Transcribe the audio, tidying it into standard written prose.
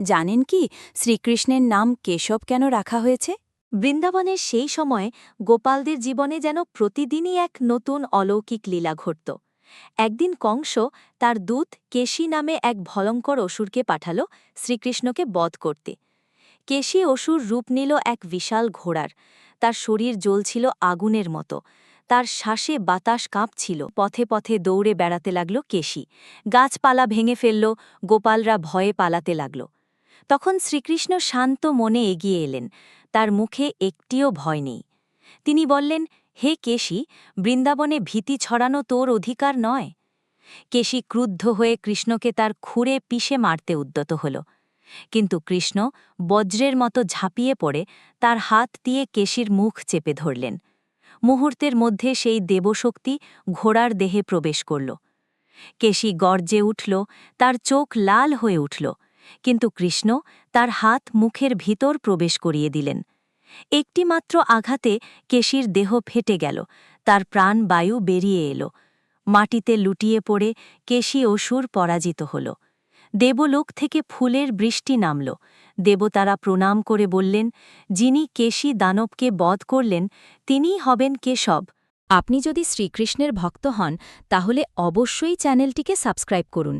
জানেন কি শ্রীকৃষ্ণের নাম কেশব কেন রাখা হয়েছে? বৃন্দাবনের সেই সময়ে গোপালদের জীবনে যেন প্রতিদিনই এক নতুন অলৌকিক লীলা ঘটত। একদিন কংস তার দূত কেশী নামে এক ভয়ঙ্কর অসুরকে পাঠাল শ্রীকৃষ্ণকে বধ করতে। কেশী অসুর রূপ নিল এক বিশাল ঘোড়ার। তার শরীর জ্বলছিল আগুনের মতো, তার শ্বাসে বাতাস কাঁপছিল। পথে পথে দৌড়ে বেড়াতে লাগল কেশী। গাছপালা ভেঙে ফেলল, গোপালরা ভয়ে পালাতে লাগল। তখন শ্রীকৃষ্ণ শান্ত মনে এগিয়ে এলেন, তার মুখে একটিও ভয় নেই। তিনি বললেন, হে কেশী, বৃন্দাবনে ভীতি ছড়ানো তোর অধিকার নয়। কেশী ক্রুদ্ধ হয়ে কৃষ্ণকে তার খুঁড়ে পিষে মারতে উদ্যত হল, কিন্তু কৃষ্ণ বজ্রের মতো ঝাঁপিয়ে পড়ে তার হাত দিয়ে কেশীর মুখ চেপে ধরলেন। মুহূর্তের মধ্যে সেই দেবশক্তি ঘোড়ার দেহে প্রবেশ করল। কেশী গর্জে উঠল, তার চোখ লাল হয়ে উঠল, কিন্তু কৃষ্ণ তার হাত মুখের ভিতর প্রবেশ করিয়ে দিলেন। একটিমাত্র আঘাতে কেশীর দেহ ফেটে গেল, তার প্রাণ বায়ু বেরিয়ে এলো। মাটিতে লুটিয়ে পড়ে কেশী অসুর পরাজিত হল। দেবলোক থেকে ফুলের বৃষ্টি নামল। দেবতারা প্রণাম করে বললেন, যিনি কেশী দানবকে বধ করলেন তিনিই হবেন কেশব। আপনি যদি শ্রীকৃষ্ণের ভক্ত হন তাহলে অবশ্যই চ্যানেলটিকে সাবস্ক্রাইব করুন।